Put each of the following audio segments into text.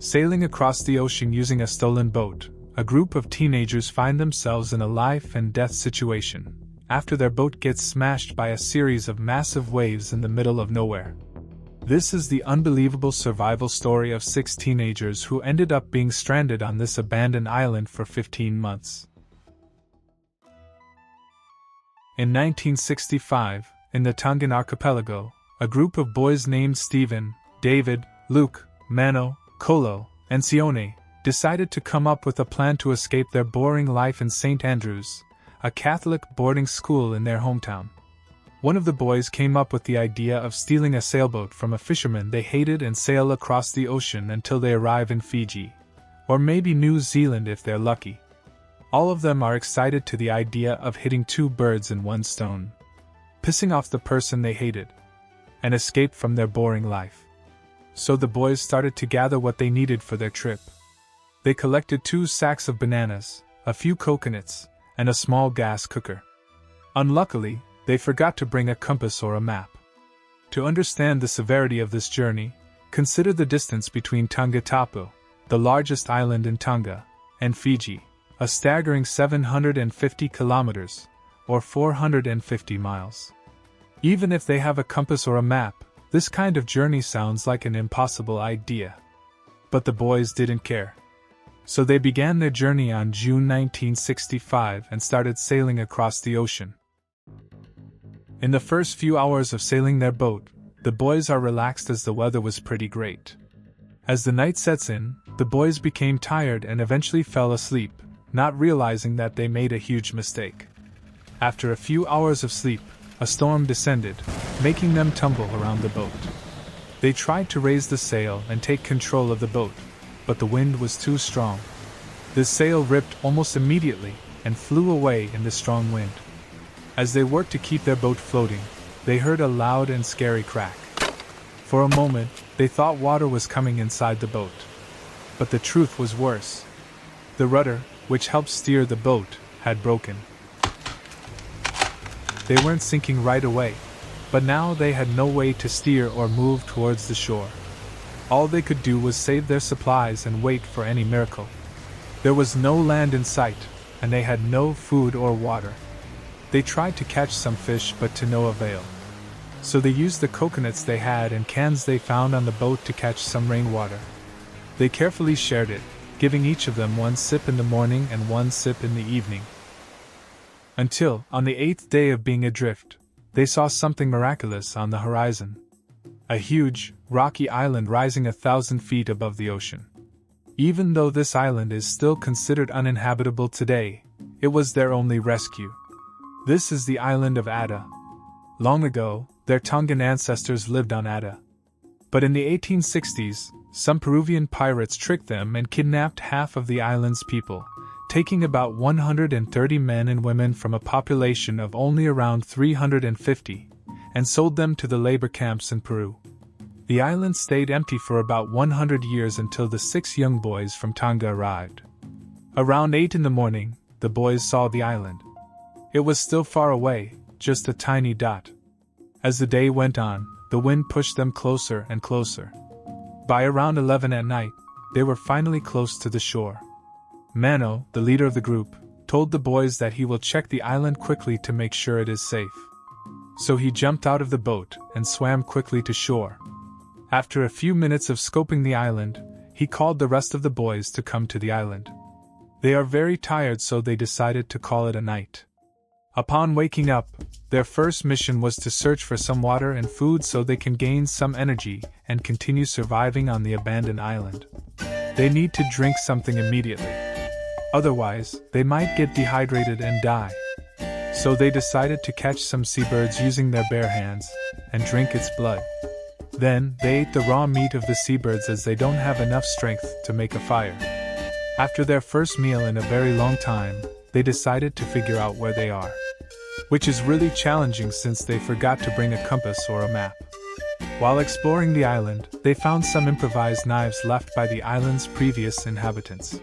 Sailing across the ocean using a stolen boat, a group of teenagers find themselves in a life and death situation, after their boat gets smashed by a series of massive waves in the middle of nowhere. This is the unbelievable survival story of 6 teenagers who ended up being stranded on this abandoned island for 15 months. In 1965, in the Tongan archipelago, a group of boys named Stephen, David, Luke, Mano, Kolo, and Sione decided to come up with a plan to escape their boring life in St. Andrews, a Catholic boarding school in their hometown. One of the boys came up with the idea of stealing a sailboat from a fisherman they hated and sail across the ocean until they arrive in Fiji, or maybe New Zealand if they're lucky. All of them are excited to the idea of hitting 2 birds in 1 stone, pissing off the person they hated, and escape from their boring life. So the boys started to gather what they needed for their trip. They collected 2 sacks of bananas, a few coconuts, and a small gas cooker. Unluckily, they forgot to bring a compass or a map. To understand the severity of this journey, consider the distance between Tonga Tapu, the largest island in Tonga, and Fiji, a staggering 750 kilometers, or 450 miles. Even if they have a compass or a map, this kind of journey sounds like an impossible idea. But the boys didn't care. So they began their journey on June 1965 and started sailing across the ocean. In the first few hours of sailing their boat, the boys are relaxed as the weather was pretty great. As the night sets in, the boys became tired and eventually fell asleep, not realizing that they made a huge mistake. After a few hours of sleep, a storm descended, making them tumble around the boat. They tried to raise the sail and take control of the boat, but the wind was too strong. The sail ripped almost immediately and flew away in the strong wind. As they worked to keep their boat floating, they heard a loud and scary crack. For a moment, they thought water was coming inside the boat. But the truth was worse. The rudder, which helped steer the boat, had broken. They weren't sinking right away, but now they had no way to steer or move towards the shore. All they could do was save their supplies and wait for any miracle. There was no land in sight, and they had no food or water. They tried to catch some fish, but to no avail. So they used the coconuts they had and cans they found on the boat to catch some rainwater. They carefully shared it, giving each of them 1 sip in the morning and 1 sip in the evening. Until, on the 8th day of being adrift, they saw something miraculous on the horizon. A huge, rocky island rising 1,000 feet above the ocean. Even though this island is still considered uninhabitable today, it was their only rescue. This is the island of Ada. Long ago, their Tongan ancestors lived on Ada. But in the 1860s, some Peruvian pirates tricked them and kidnapped half of the island's people, taking about 130 men and women from a population of only around 350, and sold them to the labor camps in Peru. The island stayed empty for about 100 years until the 6 young boys from Tonga arrived. Around 8 in the morning, the boys saw the island. It was still far away, just a tiny dot. As the day went on, the wind pushed them closer and closer. By around 11 at night, they were finally close to the shore. Mano, the leader of the group, told the boys that he will check the island quickly to make sure it is safe. So he jumped out of the boat and swam quickly to shore. After a few minutes of scoping the island, he called the rest of the boys to come to the island. They are very tired, so they decided to call it a night. Upon waking up, their first mission was to search for some water and food so they can gain some energy and continue surviving on the abandoned island. They need to drink something immediately. Otherwise, they might get dehydrated and die. So they decided to catch some seabirds using their bare hands and drink its blood. Then, they ate the raw meat of the seabirds as they don't have enough strength to make a fire. After their first meal in a very long time, they decided to figure out where they are. Which is really challenging since they forgot to bring a compass or a map. While exploring the island, they found some improvised knives left by the island's previous inhabitants.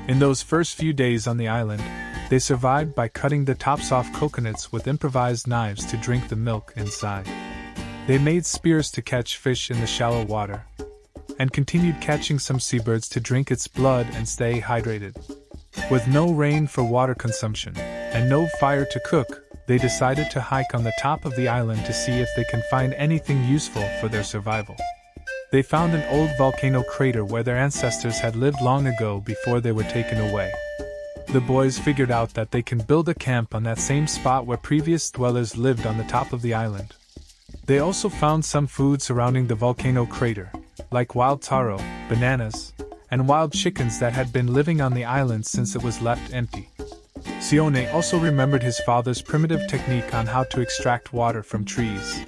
In those first few days on the island, they survived by cutting the tops off coconuts with improvised knives to drink the milk inside. They made spears to catch fish in the shallow water. and continued catching some seabirds to drink its blood and stay hydrated. With no rain for water consumption, and no fire to cook, they decided to hike on the top of the island to see if they can find anything useful for their survival. They found an old volcano crater where their ancestors had lived long ago before they were taken away. The boys figured out that they can build a camp on that same spot where previous dwellers lived on the top of the island. They also found some food surrounding the volcano crater, like wild taro, bananas, and wild chickens that had been living on the island since it was left empty. Sione also remembered his father's primitive technique on how to extract water from trees.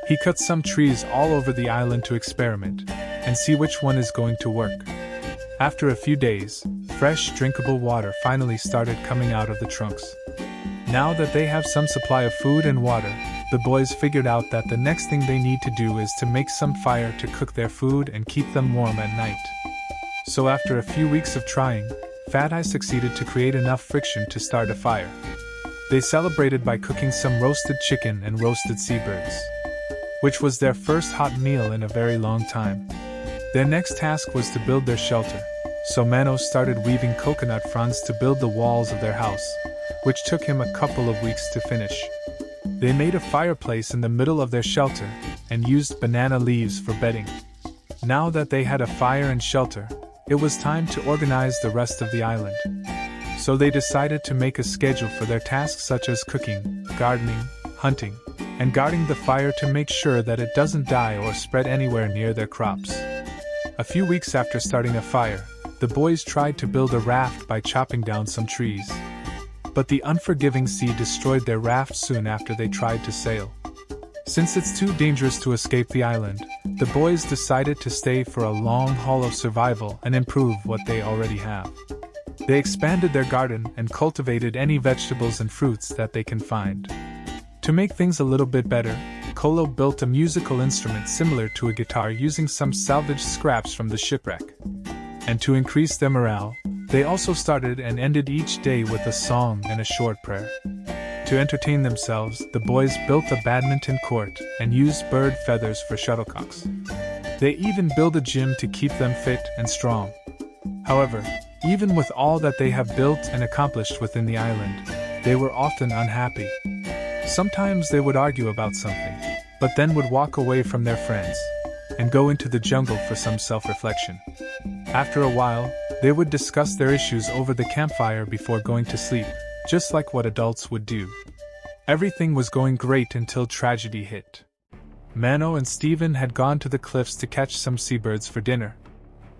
He cut some trees all over the island to experiment and see which one is going to work. After a few days, fresh drinkable water finally started coming out of the trunks. Now that they have some supply of food and water, the boys figured out that the next thing they need to do is to make some fire to cook their food and keep them warm at night. So after a few weeks of trying, Fat Eye succeeded to create enough friction to start a fire. They celebrated by cooking some roasted chicken and roasted seabirds, which was their first hot meal in a very long time. Their next task was to build their shelter, so Mano started weaving coconut fronds to build the walls of their house, which took him a couple of weeks to finish. They made a fireplace in the middle of their shelter and used banana leaves for bedding. Now that they had a fire and shelter, it was time to organize the rest of the island. So they decided to make a schedule for their tasks such as cooking, gardening, hunting, and guarding the fire to make sure that it doesn't die or spread anywhere near their crops. A few weeks after starting a fire, the boys tried to build a raft by chopping down some trees. But the unforgiving sea destroyed their raft soon after they tried to sail. Since it's too dangerous to escape the island, the boys decided to stay for a long haul of survival and improve what they already have. They expanded their garden and cultivated any vegetables and fruits that they can find. To make things a little bit better, Kolo built a musical instrument similar to a guitar using some salvaged scraps from the shipwreck. And to increase their morale, they also started and ended each day with a song and a short prayer. To entertain themselves, the boys built a badminton court and used bird feathers for shuttlecocks. They even built a gym to keep them fit and strong. However, even with all that they have built and accomplished within the island, they were often unhappy. Sometimes they would argue about something, but then would walk away from their friends and go into the jungle for some self-reflection. After a while, they would discuss their issues over the campfire before going to sleep, just like what adults would do. Everything was going great until tragedy hit. Mano and Steven had gone to the cliffs to catch some seabirds for dinner.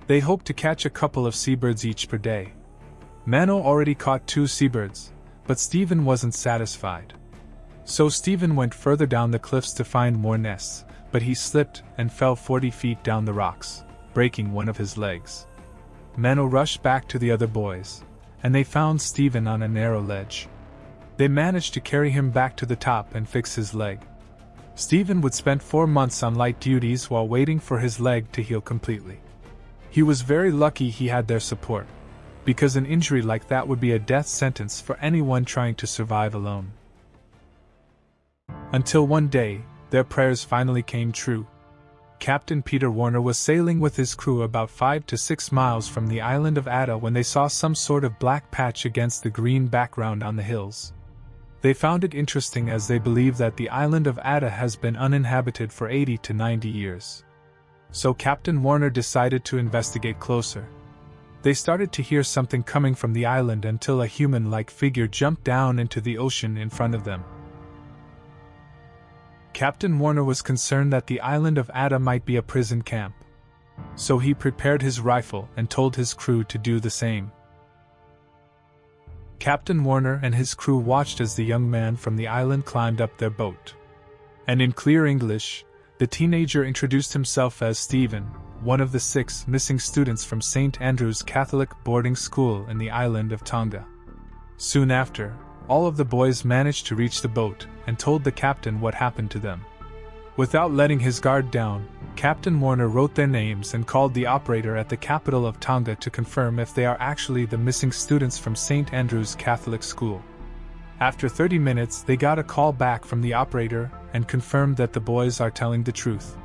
They hoped to catch a couple of seabirds each per day. Mano already caught 2 seabirds, but Steven wasn't satisfied. So Steven went further down the cliffs to find more nests, but he slipped and fell 40 feet down the rocks, breaking one of his legs. Mano rushed back to the other boys, and they found Steven on a narrow ledge. They managed to carry him back to the top and fix his leg. Steven would spend 4 months on light duties while waiting for his leg to heal completely. He was very lucky he had their support, because an injury like that would be a death sentence for anyone trying to survive alone. Until one day, their prayers finally came true. Captain Peter Warner was sailing with his crew about 5 to 6 miles from the island of Ada when they saw some sort of black patch against the green background on the hills. They found it interesting as they believe that the island of Ada has been uninhabited for 80 to 90 years. So Captain Warner decided to investigate closer. They started to hear something coming from the island until a human-like figure jumped down into the ocean in front of them. Captain Warner was concerned that the island of Ada might be a prison camp. So he prepared his rifle and told his crew to do the same. Captain Warner and his crew watched as the young man from the island climbed up their boat. And in clear English, the teenager introduced himself as Steven, one of the 6 missing students from St. Andrew's Catholic boarding school in the island of Tonga. Soon after, all of the boys managed to reach the boat and told the captain what happened to them. Without letting his guard down, Captain Warner wrote their names and called the operator at the capital of Tonga to confirm if they are actually the missing students from St. Andrew's Catholic School. After 30 minutes, they got a call back from the operator and confirmed that the boys are telling the truth.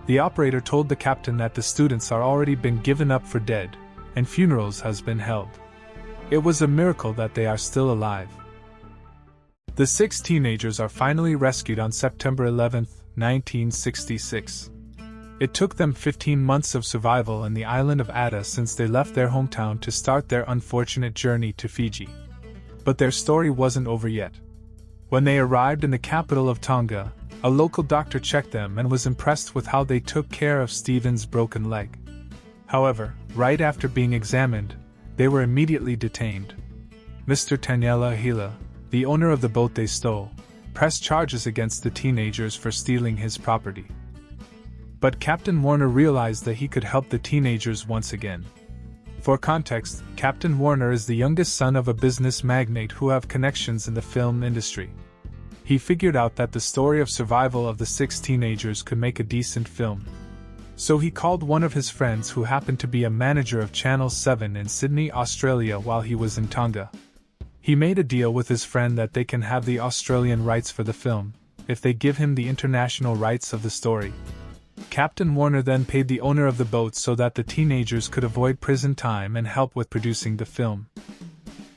The operator told the captain that the students are already been given up for dead, and funerals has been held. It was a miracle that they are still alive. The 6 teenagers are finally rescued on September 11, 1966. It took them 15 months of survival on the island of Atta since they left their hometown to start their unfortunate journey to Fiji. But their story wasn't over yet. When they arrived in the capital of Tonga, a local doctor checked them and was impressed with how they took care of Stephen's broken leg. However, right after being examined, they were immediately detained. Mr. Tanyela Hila, the owner of the boat they stole, pressed charges against the teenagers for stealing his property. But Captain Warner realized that he could help the teenagers once again. For context, Captain Warner is the youngest son of a business magnate who have connections in the film industry. He figured out that the story of survival of the 6 teenagers could make a decent film. So he called one of his friends who happened to be a manager of Channel 7 in Sydney, Australia while he was in Tonga. He made a deal with his friend that they can have the Australian rights for the film, if they give him the international rights of the story. Captain Warner then paid the owner of the boat so that the teenagers could avoid prison time and help with producing the film.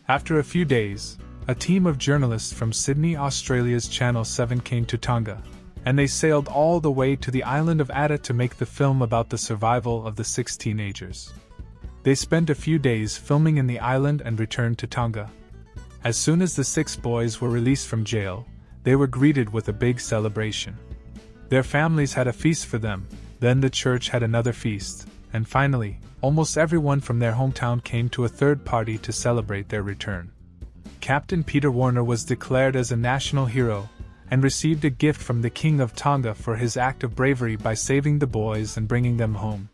After a few days, a team of journalists from Sydney, Australia's Channel 7 came to Tonga, and they sailed all the way to the island of Atta to make the film about the survival of the 6 teenagers. They spent a few days filming in the island and returned to Tonga. As soon as the 6 boys were released from jail, they were greeted with a big celebration. Their families had a feast for them, then the church had another feast, and finally, almost everyone from their hometown came to a third party to celebrate their return. Captain Peter Warner was declared as a national hero, and received a gift from the King of Tonga for his act of bravery by saving the boys and bringing them home.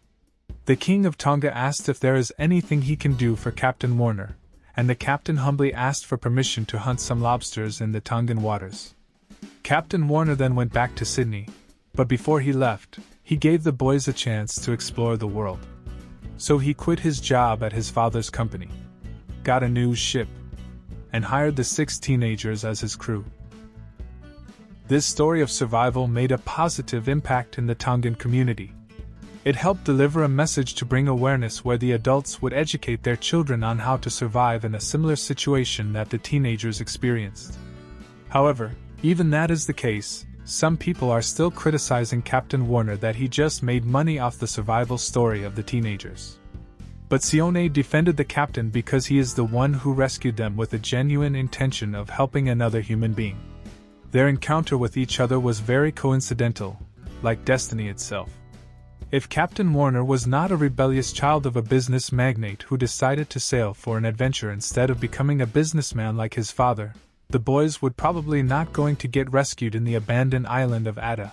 The King of Tonga asked if there is anything he can do for Captain Warner, and the captain humbly asked for permission to hunt some lobsters in the Tongan waters. Captain Warner then went back to Sydney, but before he left, he gave the boys a chance to explore the world. So he quit his job at his father's company, got a new ship, and hired the 6 teenagers as his crew. This story of survival made a positive impact in the Tongan community. It helped deliver a message to bring awareness where the adults would educate their children on how to survive in a similar situation that the teenagers experienced. However, even that is the case, some people are still criticizing Captain Warner that he just made money off the survival story of the teenagers. But Sione defended the captain because he is the one who rescued them with a genuine intention of helping another human being. Their encounter with each other was very coincidental, like destiny itself. If Captain Warner was not a rebellious child of a business magnate who decided to sail for an adventure instead of becoming a businessman like his father, the boys would probably not going to get rescued in the abandoned island of Atta.